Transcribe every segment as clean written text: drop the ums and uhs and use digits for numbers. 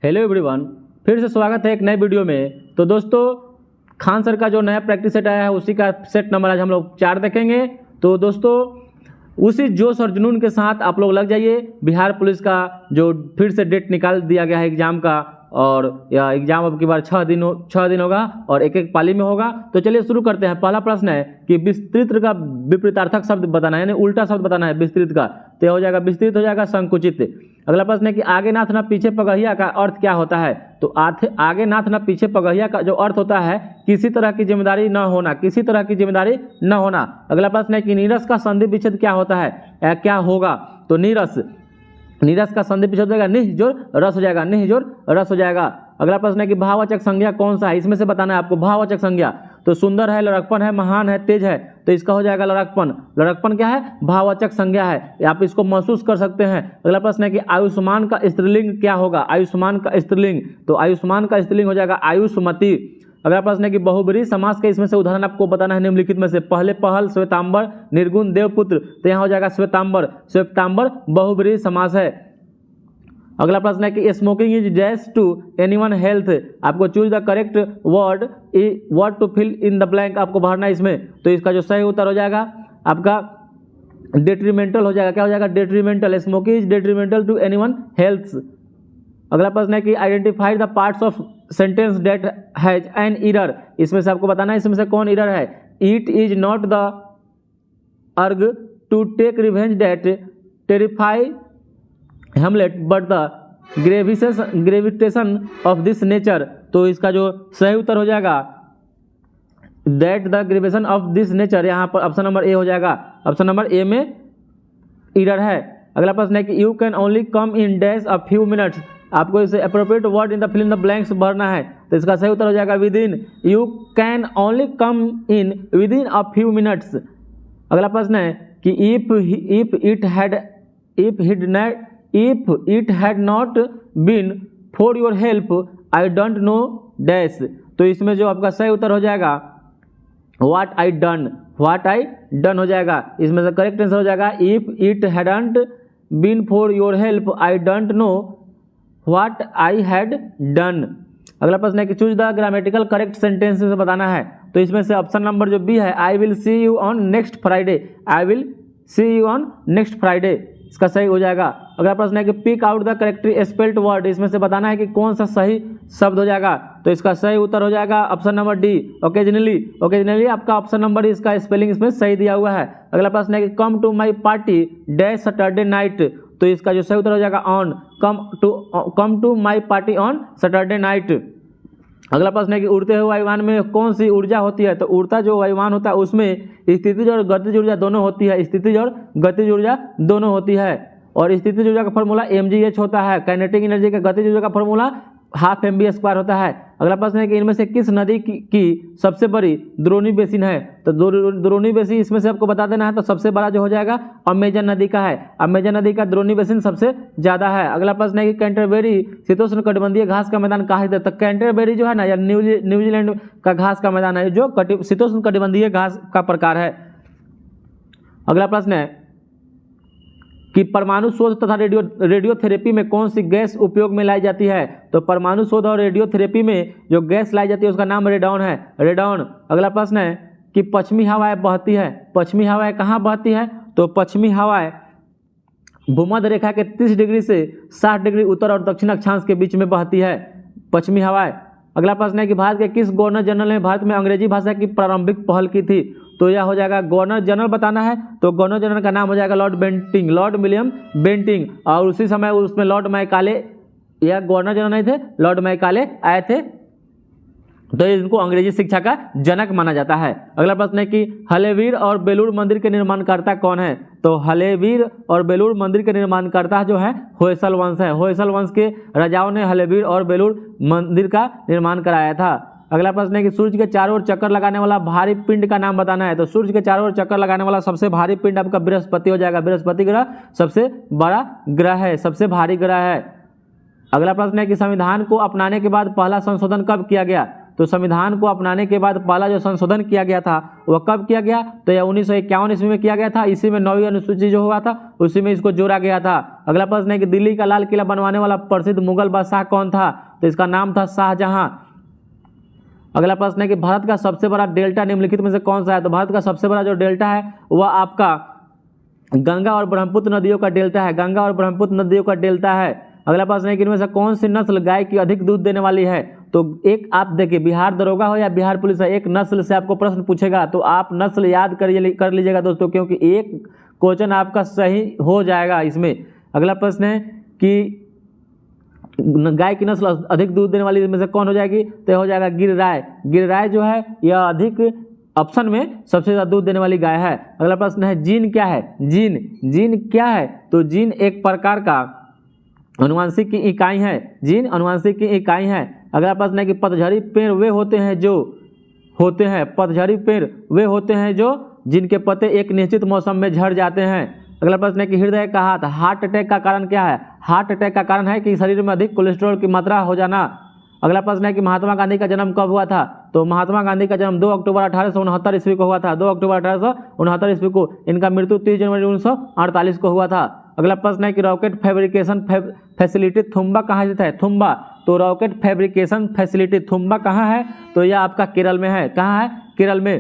Hello everyone, फिर से स्वागत है एक नए वीडियो में। तो दोस्तों, खान सर का जो नया प्रैक्टिस सेट आया है उसी का सेट नंबर आज हम लोग 4 देखेंगे। तो दोस्तों, उसी जोश और जुनून के साथ आप लोग लग जाइए। बिहार पुलिस का जो फिर से डेट निकाल दिया गया है एग्जाम का, और यह एग्जाम अब की बार 6 दिन होगा और एक एक पाली में होगा। तो चलिए शुरू करते हैं। पहला प्रश्न है कि विस्तृत का विपरीतार्थक शब्द बताना है, यानी उल्टा शब्द बताना है विस्तृत का। तो यह हो जाएगा विस्तृत, हो जाएगा संकुचित। अगला प्रश्न है कि आगे नाथ ना पीछे पगहिया का अर्थ क्या होता है। तो आगे नाथ ना पीछे पगहिया का जो अर्थ होता है किसी तरह की जिम्मेदारी न होना, किसी तरह की जिम्मेदारी न होना। अगला प्रश्न है कि नीरस का संधि विच्छेद क्या होता है, क्या होगा। तो नीरस का संधि विच्छेद हो जाएगा निह जोड़ रस हो जाएगा, निह जोड़ रस हो जाएगा। अगला प्रश्न है कि भाववाचक संज्ञा कौन सा है, इसमें से बताना है आपको भाववाचक संज्ञा। तो सुंदर है, लड़कपन है, महान है, तेज है, तो इसका हो जाएगा लड़कपन। लड़कपन क्या है, भाववाचक संज्ञा है, आप इसको महसूस कर सकते हैं। अगला प्रश्न है कि आयुष्मान का स्त्रीलिंग क्या होगा, आयुष्मान का स्त्रीलिंग। तो आयुष्मान का स्त्रीलिंग हो जाएगा आयुष्मती। अगला प्रश्न है कि बहुब्रीहि समास के इसमें से उदाहरण आपको बताना है निम्नलिखित में से। पहले पहल, श्वेतांबर, निर्गुण, देवपुत्र। तो यहाँ हो जाएगा श्वेतांबर। श्वेतांबर बहुब्रीहि समास है। अगला प्रश्न है कि smoking is dash to anyone health. आपको choose the correct word to fill in the blank आपको भरना है इसमें। तो इसका जो सही उत्तर हो जाएगा आपका डेट्रीमेंटल हो जाएगा। क्या हो जाएगा, detrimental. Smoking is detrimental to anyone health. अगला प्रश्न है कि identify the parts of sentence that has an error. इसमें से आपको बताना है इसमें से कौन एरर है। It is not the urge to take revenge that terrify Hamlet but the gravitation of this nature. तो इसका जो सही उत्तर हो जाएगा that the gravitation of this nature. यहाँ पर ऑप्शन नंबर ए हो जाएगा। ऑप्शन नंबर ए में एरर है। अगला प्रश्न है कि you can only come in dash a few minutes. आपको इसे appropriate word in the fill in the blanks भरना है। तो इसका सही उत्तर हो जाएगा within. You can only come in within a few minutes. अगला प्रश्न है कि if it had not been for your help I don't know dash। तो इसमें जो आपका सही उत्तर हो जाएगा what I done हो जाएगा। इसमें से करेक्ट आंसर हो जाएगा if it hadn't been for your help I don't know what I had done। अगला प्रश्न है कि choose the grammatical correct sentence से बताना है। तो इसमें से ऑप्शन नंबर जो बी है I will see you on next Friday, I will see you on next Friday, इसका सही हो जाएगा। अगला प्रश्न है कि pick out the correctly spelled word. इसमें से बताना है कि कौन सा सही शब्द हो जाएगा। तो इसका सही उत्तर हो जाएगा option number D occasionally. Occasionally आपका ऑप्शन नंबर इसका स्पेलिंग इसमें सही दिया हुआ है। अगला प्रश्न है कि come to my party dash Saturday night. तो इसका जो सही उत्तर हो जाएगा on, come to my party on Saturday night. अगला प्रश्न है कि उड़ते हुए वायुयान में कौन सी ऊर्जा होती है। तो उड़ता जो वायुयान होता है उसमें स्थितिज और गतिज ऊर्जा दोनों होती है, स्थितिज और गतिज ऊर्जा दोनों होती है। और स्थितिज ऊर्जा का फॉर्मूला mgh होता है। काइनेटिक एनर्जी का गतिज ऊर्जा का फॉर्मूला ½ mv² होता है। अगला प्रश्न है कि इनमें से किस नदी की सबसे बड़ी द्रोणी बेसिन है। तो द्रोणी बेसिन इसमें से आपको बता देना है। तो सबसे बड़ा जो हो जाएगा अमेजन नदी का है। अमेजन नदी का द्रोणी बेसिन सबसे ज्यादा है। अगला प्रश्न है कि कैंटरबेरी शीतोष्ण कटिबंधीय घास का मैदान कहाँ है। तो कैंटरबेरी जो है ना, या न्यूजीलैंड का घास का मैदान है जो शीतोष्ण कटिबंधीय घास का प्रकार है। अगला प्रश्न है कि परमाणु शोध तथा रेडियोथेरेपी में कौन सी गैस उपयोग में लाई जाती है। तो परमाणु शोध और रेडियोथेरेपी में जो गैस लाई जाती है उसका नाम रेडॉन है, रेडॉन। अगला प्रश्न है कि पश्चिमी हवाएं बहती है। पश्चिमी हवाएं कहाँ बहती है। तो पश्चिमी हवाएं भूमध्य रेखा के 30 डिग्री से 60 डिग्री उत्तर और दक्षिण अक्षांश के बीच में बहती है पश्चिमी हवाएं। अगला प्रश्न है कि भारत के किस गवर्नर जनरल ने भारत में अंग्रेजी भाषा की प्रारंभिक पहल की थी। तो यह हो जाएगा गवर्नर जनरल बताना है। तो गवर्नर जनरल का नाम हो जाएगा lord Bentinck, lord William Bentinck. और उसी समय उसमें लॉर्ड मैकाले, यह गवर्नर जनरल नहीं थे, लॉर्ड मैकाले आए थे। तो इनको अंग्रेजी शिक्षा का जनक माना जाता है। अगला प्रश्न है कि हलेवीर और बेलूर मंदिर के निर्माणकर्ता कौन है। तो हलेवीर और बेलूर मंदिर के निर्माणकर्ता जो है होयसल वंश है। होयसल वंश के राजाओं ने हलेवीर और बेलूर मंदिर का निर्माण कराया था। अगला प्रश्न है कि सूर्य के चारों ओर चक्कर लगाने वाला भारी पिंड का नाम बताना है। तो सूर्य के चारों ओर चक्कर लगाने वाला सबसे भारी पिंड आपका बृहस्पति हो जाएगा। बृहस्पति ग्रह सबसे बड़ा ग्रह है, सबसे भारी ग्रह है। अगला प्रश्न है कि संविधान को अपनाने के बाद पहला संशोधन कब किया गया। तो संविधान को अपनाने के बाद पहला जो संशोधन किया गया था वह कब किया गया, तो यह 1951 ईस्वी में किया गया था। इसी में 9वीं अनुसूची जो हुआ था उसी में इसको जोड़ा गया था। अगला प्रश्न है कि दिल्ली का लाल किला बनवाने वाला प्रसिद्ध मुगल बादशाह कौन था, तो इसका नाम था शाहजहां। अगला प्रश्न है कि भारत का सबसे बड़ा डेल्टा निम्नलिखित में से कौन सा है, तो भारत का सबसे बड़ा जो डेल्टा है वह आपका गंगा और ब्रह्मपुत्र नदियों का डेल्टा है, गंगा और ब्रह्मपुत्र नदियों का डेल्टा है। अगला प्रश्न है कि इनमें से कौन सी नस्ल गाय की अधिक दूध देने वाली है, तो एक आप देखिए बिहार दरोगा हो या बिहार पुलिस है, एक नस्ल से आपको प्रश्न पूछेगा तो आप नस्ल याद कर लीजिएगा दोस्तों, क्योंकि एक क्वेश्चन आपका सही हो जाएगा इसमें। अगला प्रश्न है कि गाय की नस्ल अधिक दूध देने वाली में से कौन हो जाएगी, तो हो जाएगा गिरराय। गिरराय जो है यह अधिक ऑप्शन में सबसे ज़्यादा दूध देने वाली गाय है। अगला प्रश्न है जीन क्या है, जीन क्या है, तो जीन एक प्रकार का अनुवांशिक की इकाई है, जीन अनुवांशिक की इकाई है। अगला प्रश्न है कि पतझड़ी पेड़ वे होते हैं जो पतझड़ी पेड़ वे होते हैं जो जिनके पत्ते एक निश्चित मौसम में झड़ जाते हैं। अगला प्रश्न है कि हृदय का हार्ट अटैक का कारण क्या है, हार्ट अटैक का कारण है कि शरीर में अधिक कोलेस्ट्रॉल की मात्रा हो जाना। अगला प्रश्न है कि महात्मा गांधी का जन्म कब हुआ था, तो महात्मा गांधी का जन्म 2 अक्टूबर 1869 ईस्वी को हुआ था, 2 अक्टूबर 1869 ईस्वी को। इनका मृत्यु 30 जनवरी 1948 को हुआ था। अगला प्रश्न है कि रॉकेट फैब्रिकेशन फैसिलिटी थुम्बा कहाँ स्थित है, थुम्बा, तो रॉकेट फैब्रिकेशन फैसिलिटी थुम्बा कहाँ है, तो यह आपका केरल में है, कहाँ है, केरल में।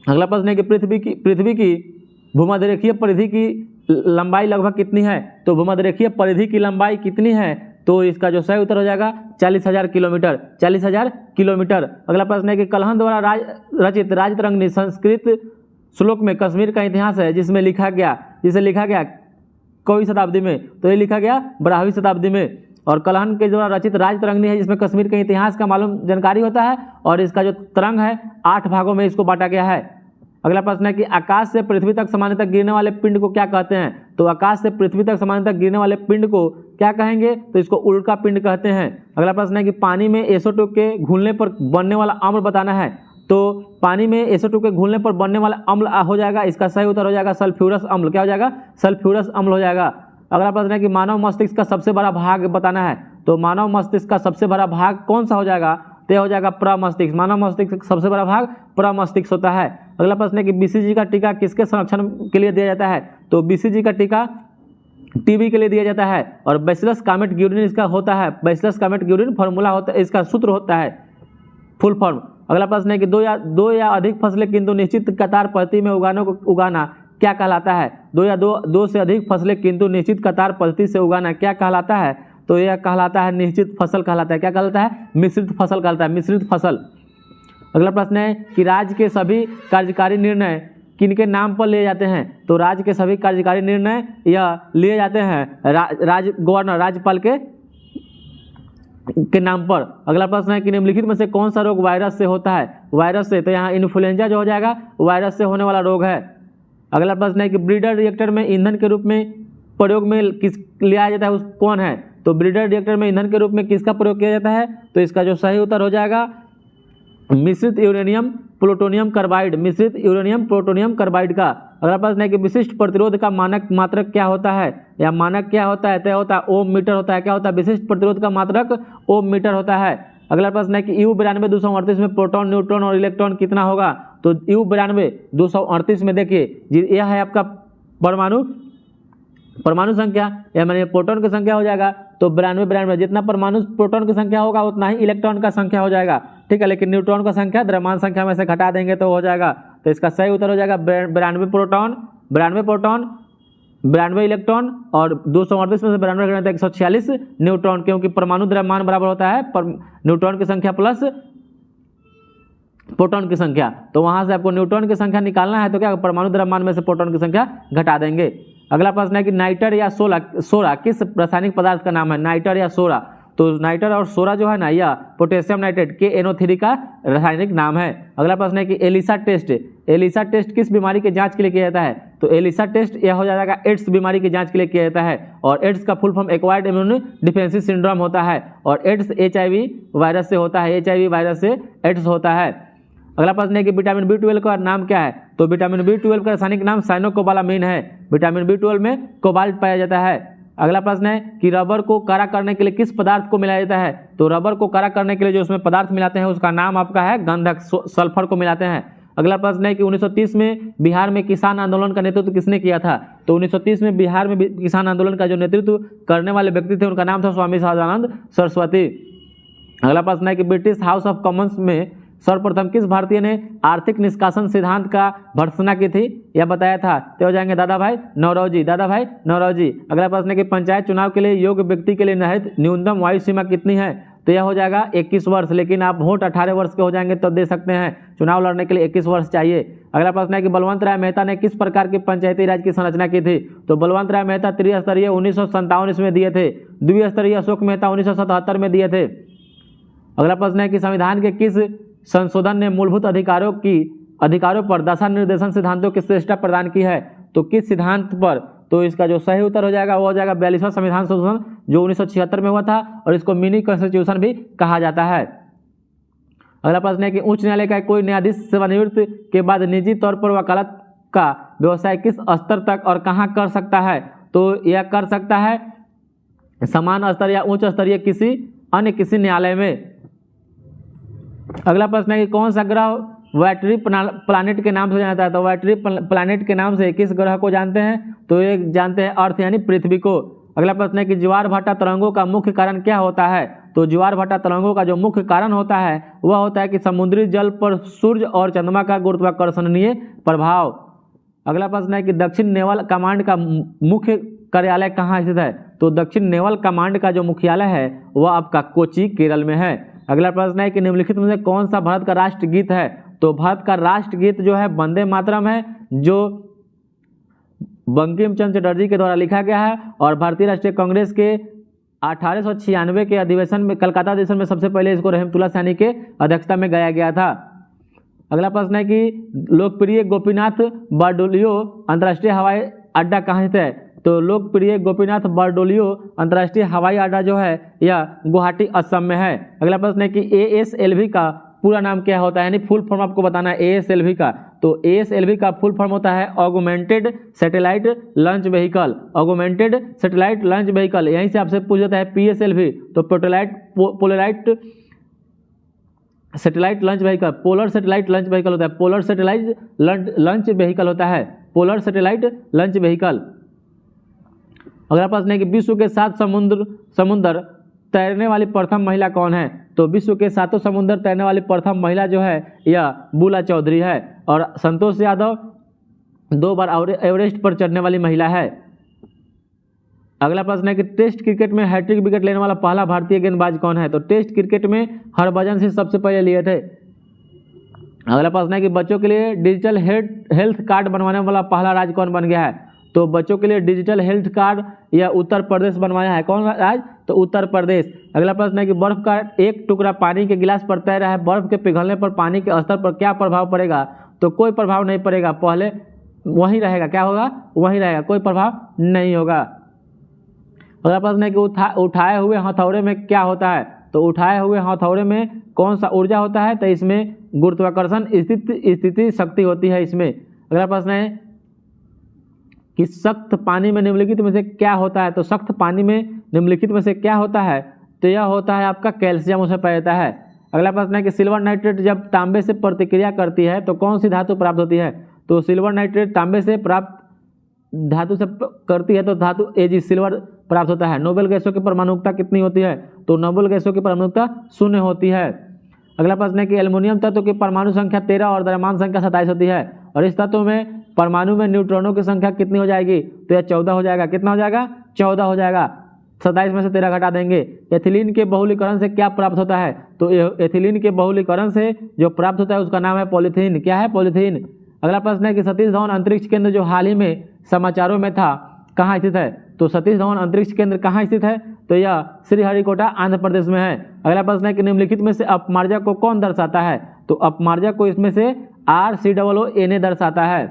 अगला प्रश्न है कि पृथ्वी की भूमध्यरेखीय परिधि की लंबाई लगभग कितनी है, तो भूमध्यरेखीय परिधि की लंबाई कितनी है, तो इसका जो सही उत्तर हो जाएगा 40,000 किलोमीटर, 40,000 किलोमीटर। अगला प्रश्न है कि कलहन द्वारा रचित राजतरंगिणी संस्कृत श्लोक में कश्मीर का इतिहास है जिसे लिखा गया कौवीं शताब्दी में, तो ये लिखा गया 12वीं शताब्दी में। और कलहन के द्वारा रचित राजतरंगिणी है जिसमें कश्मीर के इतिहास का मालूम जानकारी होता है, और इसका जो तरंग है 8 भागों में इसको बांटा गया है। अगला प्रश्न है कि आकाश से पृथ्वी तक सामान्यतः गिरने वाले पिंड को क्या कहते हैं, तो आकाश से पृथ्वी तक सामान्यतः गिरने वाले पिंड को क्या कहेंगे, तो इसको उल्का पिंड कहते हैं। अगला प्रश्न है कि पानी में SO2 के घुलने पर बनने वाला अम्ल बताना है, तो पानी में SO2 के घुलने पर बनने वाला अम्ल हो जाएगा, इसका सही उत्तर हो जाएगा सल्फ्यूरस अम्ल। क्या हो जाएगा, सल्फ्यूरस अम्ल हो जाएगा। अगला प्रश्न है कि मानव मस्तिष्क का सबसे बड़ा भाग बताना है, तो मानव मस्तिष्क का सबसे बड़ा भाग कौन सा हो जाएगा, तो हो जाएगा प्रमस्तिष्क। मानव मस्तिष्क का सबसे बड़ा भाग प्रमस्तिष्क होता है। अगला प्रश्न है कि BCG का टीका किसके संरक्षण के लिए दिया जाता है, तो BCG का टीका TB के लिए दिया जाता है, और बैसिलस कामेट ग्यूरिन इसका होता है, बैसिलस कामेट ग्यूरिन फॉर्मूला होता है, इसका सूत्र होता है, फुल फॉर्म। अगला प्रश्न है कि दो या अधिक फसलें किंतु निश्चित कतार पद्धति में उगाना क्या कहलाता है, दो से अधिक फसलें किंतु निश्चित कतार पद्धति से उगाना क्या कहलाता है, तो यह कहलाता है निश्चित फसल कहलाता है। क्या कहलाता है, मिश्रित फसल कहलाता है, मिश्रित फसल। अगला प्रश्न है कि राज्य के सभी कार्यकारी निर्णय किनके नाम पर लिए जाते हैं, तो राज्य के सभी कार्यकारी निर्णय यह लिए जाते हैं गवर्नर राज्यपाल के नाम पर। अगला प्रश्न है कि निम्नलिखित में से कौन सा रोग वायरस से होता है, वायरस से, तो यहाँ इन्फ्लुएंजा जो हो जाएगा वायरस से होने वाला रोग है। अगला प्रश्न है कि ब्रीडर रिएक्टर में ईंधन के रूप में प्रयोग में किस लिया जाता है उस कौन है, तो ब्रीडर रिएक्टर में ईंधन के रूप में किसका प्रयोग किया जाता है, तो इसका जो सही उत्तर हो जाएगा मिश्रित यूरेनियम प्लूटोनियम कार्बाइड, मिश्रित यूरेनियम प्लूटोनियम कार्बाइड का। अगला प्रश्न है कि विशिष्ट प्रतिरोध का मानक मात्रक क्या होता है, या मानक क्या होता है, तय होता है ओम मीटर होता है। क्या होता है, विशिष्ट प्रतिरोध का मात्रक ओम मीटर होता है। अगला प्रश्न है कि U92 238 में प्रोटॉन न्यूट्रॉन और इलेक्ट्रॉन कितना होगा, तो U92 238 में देखिए यह है आपका परमाणु संख्या, या मानिए प्रोटॉन की संख्या हो जाएगा तो 92 जितना परमाणु प्रोटॉन की संख्या होगा उतना ही इलेक्ट्रॉन का संख्या हो जाएगा, ठीक है। लेकिन न्यूट्रॉन का संख्या द्रव्यमान संख्या में से घटा देंगे तो हो जाएगा, तो इसका सही उत्तर हो जाएगा 92 प्रोटॉन 92 इलेक्ट्रॉन, और 238 में से 92 घटाते 146 न्यूट्रॉन, क्योंकि परमाणु द्रव्यमान बराबर होता है न्यूट्रॉन की संख्या प्लस प्रोटॉन की संख्या। तो वहां से आपको न्यूट्रॉन की संख्या निकालना है तो क्या परमाणु द्रव्यमान में से प्रोटॉन की संख्या घटा देंगे। अगला प्रश्न है कि नाइटर या सोरा किस रासायनिक पदार्थ का नाम है, नाइटर या सोरा, तो नाइटर और सोरा जो है ना यह पोटेशियम नाइट्रेट KNO3 का रासायनिक नाम है। अगला प्रश्न है कि एलिसा टेस्ट किस बीमारी के जांच के लिए किया जाता है, तो एलिसा टेस्ट यह हो जाएगा एड्स बीमारी की जांच के लिए किया जाता है, और एड्स का full form acquired immune defensive syndrome होता है, और एड्स HIV वायरस से होता है, HIV वायरस से एड्स होता है। अगला प्रश्न है कि विटामिन B12 का नाम क्या है, तो विटामिन B12 का रासायनिक नाम साइनोकोबालामीन है, विटामिन B12 में कोबाल्ट पाया जाता है। अगला प्रश्न है कि रबर को कड़ा करने के लिए किस पदार्थ को मिलाया जाता है? तो रबर को कड़ा करने के लिए जो उसमें पदार्थ मिलाते हैं उसका नाम आपका है गंधक, सल्फर को मिलाते हैं। अगला प्रश्न है कि 1930 में बिहार में किसान आंदोलन का नेतृत्व किसने किया था? तो 1930 में बिहार में किसान आंदोलन का जो नेतृत्व करने वाले व्यक्ति थे उनका नाम था स्वामी सदानंद सरस्वती। अगला प्रश्न है कि ब्रिटिश हाउस ऑफ कॉमन्स में सर्वप्रथम किस भारतीय ने आर्थिक निष्कासन सिद्धांत का भर्त्सना की थी या बताया था? तो हो जाएंगे दादा भाई नौरोजी, दादा भाई नौरोजी। अगला प्रश्न है कि पंचायत चुनाव के लिए योग्य व्यक्ति के लिए निर्धारित न्यूनतम आयु सीमा कितनी है? तो यह हो जाएगा 21 वर्ष, लेकिन आप वोट 18 वर्ष के हो जाएंगे तो दे सकते हैं। चुनाव लड़ने के लिए 21 वर्ष चाहिए। अगला प्रश्न है कि बलवंत राय मेहता ने किस प्रकार की पंचायती राज की संरचना की थी? तो बलवंत राय मेहता त्रिस्तरीय 1957 इसमें दिए थे, द्विस्तरीय अशोक मेहता 1977 में दिए थे। अगला प्रश्न है कि संविधान के किस संशोधन ने मूलभूत अधिकारों पर दिशा निर्देशन सिद्धांतों की श्रेष्ठता प्रदान की है? तो किस सिद्धांत पर? तो इसका जो सही उत्तर हो जाएगा वो हो जाएगा 42वां संविधान संशोधन जो 1976 में हुआ था, और इसको मिनी कॉन्स्टिट्यूशन भी कहा जाता है। अगला प्रश्न है कि उच्च न्यायालय का कोई न्यायाधीश सेवानिवृत्ति के बाद निजी तौर पर वकालत का व्यवसाय किस स्तर तक और कहाँ कर सकता है? तो यह कर सकता है समान स्तर या उच्च स्तरीय किसी न्यायालय में। अगला प्रश्न है कि कौन सा ग्रह वैटरी प्लानिट के नाम से जाना जाता है? तो वैटरी प्लानिट के नाम से किस ग्रह को जानते हैं? तो ये जानते हैं अर्थ यानी पृथ्वी को। अगला प्रश्न है कि ज्वार भाटा तरंगों का मुख्य कारण क्या होता है? तो ज्वार भाटा तरंगों का जो मुख्य कारण होता है वह होता है कि समुद्री जल पर सूर्य और चंद्रमा का गुरुत्वाकर्षणीय प्रभाव। अगला प्रश्न है कि दक्षिण नेवल कमांड का मुख्य कार्यालय कहाँ स्थित है? तो दक्षिण नेवल कमांड का जो मुख्यालय है वह आपका कोची केरल में है। अगला प्रश्न है कि निम्नलिखित में से कौन सा भारत का राष्ट्रगीत है? तो भारत का राष्ट्रगीत जो है वंदे मातरम है, जो बंकिम चंद्र चटर्जी के द्वारा लिखा गया है और भारतीय राष्ट्रीय कांग्रेस के 1896 के अधिवेशन में, कलकत्ता अधिवेशन में सबसे पहले इसको रहमतुल्लाह सैनी के अध्यक्षता में गाया गया था। अगला प्रश्न है कि लोकप्रिय गोपीनाथ बारडोलियो अंतर्राष्ट्रीय हवाई अड्डा कहाँ स्थित है? तो लोकप्रिय गोपीनाथ बारडोलियो अंतर्राष्ट्रीय हवाई अड्डा जो है यह गुवाहाटी असम में है। अगला प्रश्न है कि ASLV का पूरा नाम क्या होता है, यानी फुल फॉर्म आपको बताना है ASLV का। तो ASLV का फुल फॉर्म होता है augmented satellite launch vehicle, augmented satellite launch vehicle. यहीं से आपसे पूछ जाता है PSLV, तो पोलराइट satellite launch vehicle, polar satellite launch vehicle होता है, पोलर सैटेलाइट लॉन्च व्हीकल होता है, पोलर सैटेलाइट लॉन्च व्हीकल। अगला प्रश्न है कि विश्व के 7 समुद्र तैरने वाली प्रथम महिला कौन है? तो विश्व के 7 समुद्र तैरने वाली प्रथम महिला जो है यह बुला चौधरी है, और संतोष यादव 2 बार एवरेस्ट पर चढ़ने वाली महिला है। अगला प्रश्न है कि टेस्ट क्रिकेट में हैट्रिक विकेट लेने वाला पहला भारतीय गेंदबाज कौन है? तो टेस्ट क्रिकेट में हरभजन सिंह सबसे पहले लिए थे। अगला प्रश्न है कि बच्चों के लिए डिजिटल हेल्थ कार्ड बनवाने वाला पहला राज्य कौन बन गया है? तो बच्चों के लिए डिजिटल हेल्थ कार्ड या उत्तर प्रदेश बनवाया है। कौन राज्य? तो उत्तर प्रदेश। अगला प्रश्न है कि बर्फ का एक टुकड़ा पानी के गिलास पर तैर रहा है, बर्फ के पिघलने पर पानी के स्तर पर क्या प्रभाव पड़ेगा? तो कोई प्रभाव नहीं पड़ेगा, पहले वहीं रहेगा। क्या होगा? वहीं रहेगा, कोई प्रभाव नहीं होगा। अगला प्रश्न है कि उठाए हुए हथौड़े में क्या होता है? तो उठाए हुए हथौड़े में कौन सा ऊर्जा होता है? तो इसमें गुरुत्वाकर्षण स्थिति शक्ति होती है इसमें। अगला प्रश्न है कि सख्त पानी में निम्नलिखित में से क्या होता है? तो सख्त पानी में निम्नलिखित में से क्या होता है? तो यह होता है आपका कैल्शियम, उसे पाया है। अगला प्रश्न है कि सिल्वर नाइट्रेट जब तांबे से प्रतिक्रिया करती है तो कौन सी धातु प्राप्त होती है? तो सिल्वर नाइट्रेट तांबे से प्राप्त धातु से करती है तो धातु Ag सिल्वर प्राप्त होता है। नोबेल गैसों की परमाणुकता कितनी होती है? तो नोबेल गैसों की परमाणुकता 0 होती है। अगला प्रश्न है कि एल्युमिनियम तत्व की परमाणु संख्या 13 और द्रव्यमान संख्या 27 होती है, और इस तत्व में परमाणु में न्यूट्रॉनों की संख्या कितनी हो जाएगी? तो यह 14 हो जाएगा। कितना हो जाएगा? 14 हो जाएगा। 27 में से 13 घटा देंगे। एथिलीन के बहुलीकरण से क्या प्राप्त होता है? तो एथिलीन के बहुलीकरण से जो प्राप्त होता है उसका नाम है पॉलीथीन। क्या है? पॉलीथीन। अगला प्रश्न है कि सतीश धवन अंतरिक्ष केंद्र जो हाल ही में समाचारों में था कहाँ स्थित है? तो सतीश धवन अंतरिक्ष केंद्र कहाँ स्थित है? तो यह श्रीहरिकोटा आंध्र प्रदेश में है। अगला प्रश्न है कि निम्नलिखित में से अपमार्जक को कौन दर्शाता है? तो अपमार्जक को इसमें से RCOONA दर्शाता है।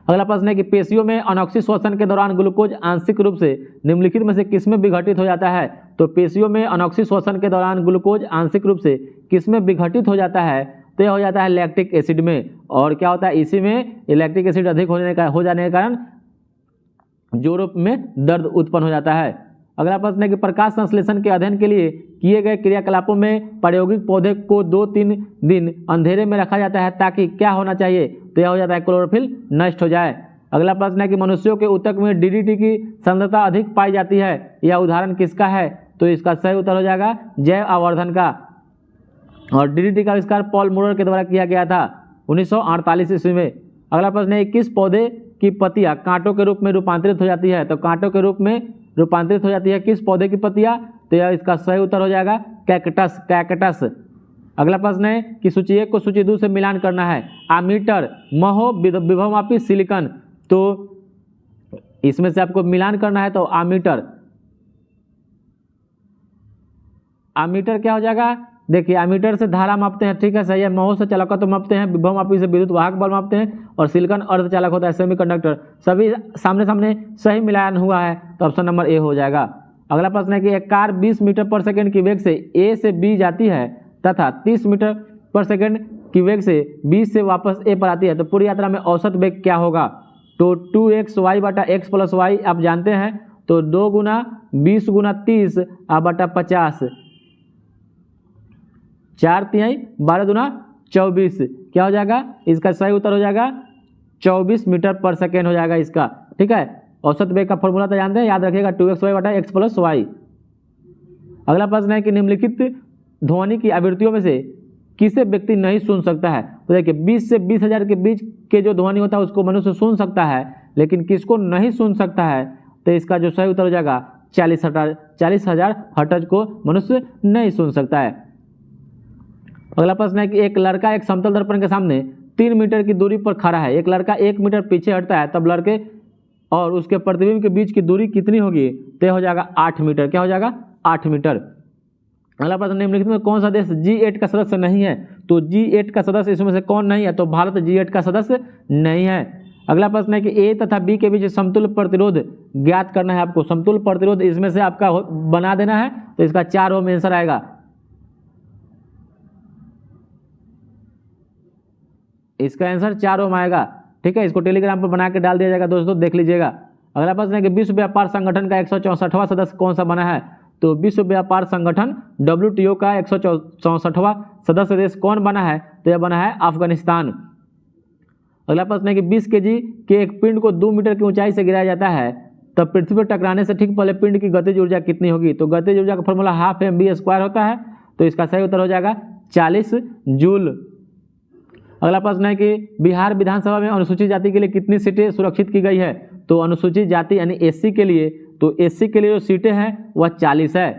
अगला प्रश्न है कि पेशियों में अनॉक्सी श्वसन के दौरान ग्लूकोज आंशिक रूप से निम्नलिखित में से किसमें विघटित हो जाता है? तो पेशियों में अनॉक्सी श्वसन के दौरान ग्लूकोज आंशिक रूप से किसमें विघटित हो जाता है? तो यह हो जाता है लैक्टिक एसिड में। और क्या होता है? इसी में लैक्टिक एसिड अधिक हो जाने के कारण जोड़ों में दर्द उत्पन्न हो जाता है। अगला प्रश्न है कि प्रकाश संश्लेषण के अध्ययन के लिए किए गए क्रियाकलापों में प्रायोगिक पौधे को 2-3 दिन अंधेरे में रखा जाता है ताकि क्या होना चाहिए, तो यह हो जाता है क्लोरोफिल नष्ट हो जाए। अगला प्रश्न है कि मनुष्यों के ऊतक में डीडीटी की सांद्रता अधिक पाई जाती है, यह उदाहरण किसका है, तो इसका सही उत्तर हो जाएगा जैव आवर्धन का। और डीडीटी का आविष्कार पॉल मुरर के द्वारा किया गया था 1948 ईस्वी में। अगला प्रश्न है किस पौधे की पत्तियां कांटों के रूप में रूपांतरित हो जाती है, तो कांटों के रूप में रूपांतरित हो जाती है किस पौधे की पत्तियां, तो यह इसका सही उत्तर हो जाएगा कैक्टस, कैक्टस। अगला प्रश्न है कि सूची 1 को सूची 2 से मिलान करना है। आमीटर, महो, विभवमापी, सिलिकॉन, तो इसमें से आपको मिलान करना है, तो आमीटर, आमीटर क्या हो जाएगा, देखिए आमीटर से धारा मापते हैं, ठीक है सही है। महो से चालकत्व मापते हैं, विभवमापी से विद्युत वाहक बल मापते हैं, और सिलिकॉन अर्धचालक होता है, सेमीकंडक्टर। सभी सामने सामने सही मिलान हुआ है, तो ऑप्शन नंबर ए हो जाएगा। अगला प्रश्न है कि एक कार 20 मीटर पर सेकंड की वेग से ए से बी जाती है तथा 30 मीटर पर सेकंड की वेग से बी से वापस ए पर आती है, तो पूरी यात्रा में औसत वेग क्या होगा, तो 2xy बटा x प्लस वाई आप जानते हैं, तो 2 गुना 20 गुना 30 बटा 50, 4 तिहाई 12 दूना 24, क्या हो जाएगा, इसका सही उत्तर हो जाएगा 24 मीटर पर सेकेंड हो जाएगा इसका, ठीक है। औसत वेग का फॉर्मूला तो जानते हैं, याद रखिएगा 2xy बटा x प्लस वाई। अगला प्रश्न है कि निम्नलिखित ध्वनि की आवृत्तियों में से किसे व्यक्ति नहीं सुन सकता है, तो देखिए 20 से 20,000 के बीच के जो ध्वनि होता है उसको मनुष्य सुन सकता है, लेकिन किसको नहीं सुन सकता है, तो इसका जो सही उत्तर हो जाएगा 40,000 हर्ट्ज को मनुष्य नहीं सुन सकता है। अगला प्रश्न है कि एक लड़का एक समतल दर्पण के सामने 3 मीटर की दूरी पर खड़ा है, एक लड़का 1 मीटर पीछे हटता है, तब लड़के और उसके प्रतिबिंब के बीच की दूरी कितनी होगी, तो हो जाएगा 8 मीटर, क्या हो जाएगा 8 मीटर। अगला प्रश्न निम्नलिखित में कौन सा देश G8 का सदस्य नहीं है, तो G8 का सदस्य इसमें से कौन नहीं है, तो भारत G8 का सदस्य नहीं है। अगला प्रश्न है कि ए तथा बी के बीच समतुल्य प्रतिरोध ज्ञात करना है आपको, समतुल्य प्रतिरोध इसमें से आपका बना देना है, तो इसका 4 ओम आंसर आएगा। इसका आंसर 4 ओम आएगा, ठीक है। इसको टेलीग्राम पर बना के डाल दिया जाएगा दोस्तों, देख लीजिएगा। अगला प्रश्न है कि विश्व व्यापार संगठन का 164वां सदस्य कौन सा बना है, तो विश्व व्यापार संगठन WTO का 164वां सदस्य देश कौन बना है, तो यह बना है अफगानिस्तान। अगला प्रश्न है कि 20 kg के एक पिंड को 2 मीटर की ऊंचाई से गिराया जाता है, तब पृथ्वी पर टकराने से ठीक पहले पिंड की गतिज ऊर्जा कितनी होगी, तो गतिज ऊर्जा का फॉर्मूला 12 mv² होता है, तो इसका सही उत्तर हो जाएगा 40 जूल। अगला प्रश्न है कि बिहार विधानसभा में अनुसूचित जाति के लिए कितनी सीटें सुरक्षित की गई है, तो अनुसूचित जाति यानी SC के लिए, तो SC के लिए जो सीटें हैं वह 40 है।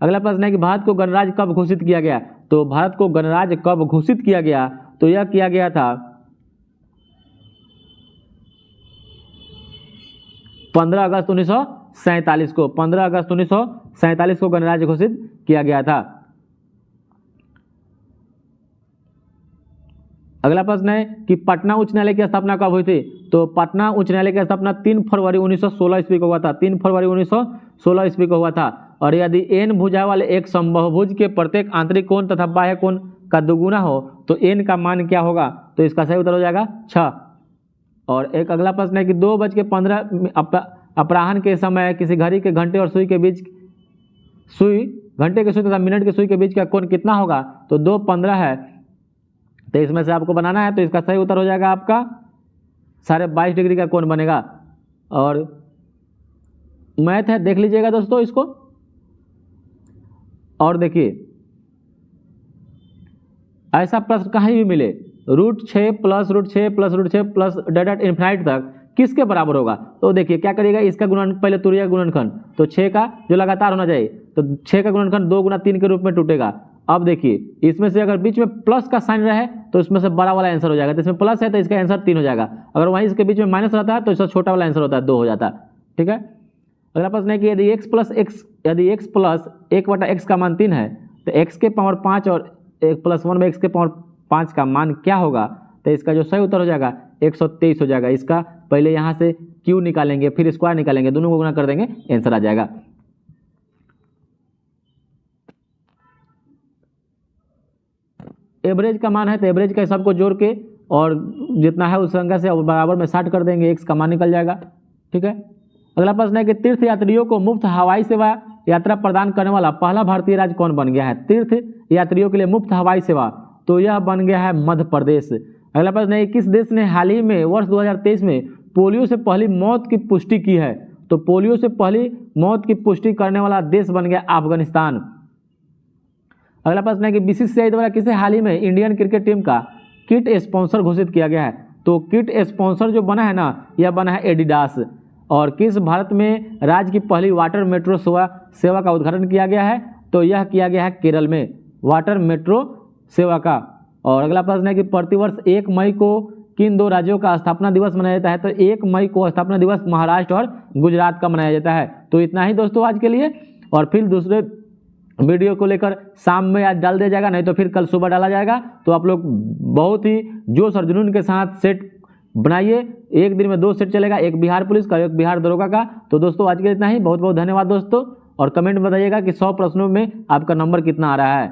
अगला प्रश्न है कि भारत को गणराज्य कब घोषित किया गया, तो भारत को गणराज्य कब घोषित किया गया, तो यह किया गया था 15 अगस्त 1947 को, 15 अगस्त 1947 को गणराज्य घोषित किया गया था। अगला प्रश्न है कि पटना उच्च न्यायालय की स्थापना कब हुई थी, तो पटना उच्च न्यायालय की स्थापना 3 फरवरी 1916 ईस्वी को हुआ था, 3 फरवरी 1916 ईस्वी को हुआ था। और यदि n भुजा वाले एक समबाहुभुज के प्रत्येक आंतरिक कोण तथा बाह्य कोण का दुगुना हो तो n का मान क्या होगा, तो इसका सही उत्तर हो जाएगा 6। और एक अगला प्रश्न है कि 2:15 अपराह्न के समय किसी घड़ी के घंटे और सुई के बीच, घंटे के सुई तथा मिनट के सुई के बीच का कोण कितना होगा, तो 2:15 है, तो इसमें से आपको बनाना है, तो इसका सही उत्तर हो जाएगा आपका 22.5 डिग्री का कोण बनेगा। और मैथ है, देख लीजिएगा दोस्तों इसको। और देखिए ऐसा प्रश्न कहीं भी मिले, √6 plus √6 plus √6 plus dot infinite तक किसके बराबर होगा, तो देखिए क्या करिएगा, इसका गुणन पहले तुरिया गुणनखंड, तो 6 का जो लगातार होना चाहिए, तो 6 का गुणनखंड 2 गुना 3 के रूप में टूटेगा। अब देखिए इसमें से अगर बीच में प्लस का साइन रहे तो इसमें से बड़ा वाला आंसर हो जाएगा, तो इसमें प्लस है तो इसका आंसर 3 हो जाएगा, अगर वहीं इसके बीच में माइनस रहता है तो इसका छोटा वाला आंसर होता है 2 हो जाता है, ठीक है। अगला प्रश्न है कि यदि x प्लस 1/x का मान 3 है तो x के पावर 5 और 1 + 1 में x के पावर 5 का मान क्या होगा, तो इसका जो सही उत्तर हो जाएगा 123 हो जाएगा। इसका पहले यहाँ से q निकालेंगे फिर स्क्वायर निकालेंगे, दोनों को गुना कर देंगे, आंसर आ जाएगा। एवरेज का मान है तो एवरेज का सबको जोड़ के और जितना है उस संख्या से बराबर में 60 कर देंगे, x का मान निकल जाएगा, ठीक है। अगला प्रश्न है कि तीर्थ यात्रियों को मुफ्त हवाई सेवा यात्रा प्रदान करने वाला पहला भारतीय राज्य कौन बन गया है? तीर्थ यात्रियों के लिए मुफ्त हवाई सेवा, तो यह बन गया है मध्य प्रदेश। अगला प्रश्न है किस देश ने हाल ही में वर्ष 2023 में पोलियो से पहली मौत की पुष्टि की है? तो पोलियो से पहली मौत की पुष्टि करने वाला देश बन गया अफगानिस्तान। अगला प्रश्न है कि बीसीसीआई द्वारा किसे हाल ही में इंडियन क्रिकेट टीम का किट स्पॉन्सर घोषित किया गया है? तो किट स्पॉन्सर जो बना है ना, यह बना है एडिडास। और किस भारत में राज्य की पहली वाटर मेट्रो सेवा का उद्घाटन किया गया है? तो यह किया गया है केरल में वाटर मेट्रो सेवा का। और अगला प्रश्न है कि प्रतिवर्ष 1 मई को किन 2 राज्यों का स्थापना दिवस मनाया जाता है? तो 1 मई को स्थापना दिवस महाराष्ट्र और गुजरात का मनाया जाता है। तो इतना ही दोस्तों आज के लिए, और फिर दूसरे वीडियो को लेकर शाम में आज डाल दिया जाएगा, नहीं तो फिर कल सुबह डाला जाएगा। तो आप लोग बहुत ही जोश और जुनून के साथ सेट बनाइए। एक दिन में 2 सेट चलेगा, एक बिहार पुलिस का, एक बिहार दरोगा का। तो दोस्तों आज के लिए इतना ही, बहुत बहुत धन्यवाद दोस्तों। और कमेंट में बताइएगा कि 100 प्रश्नों में आपका नंबर कितना आ रहा है।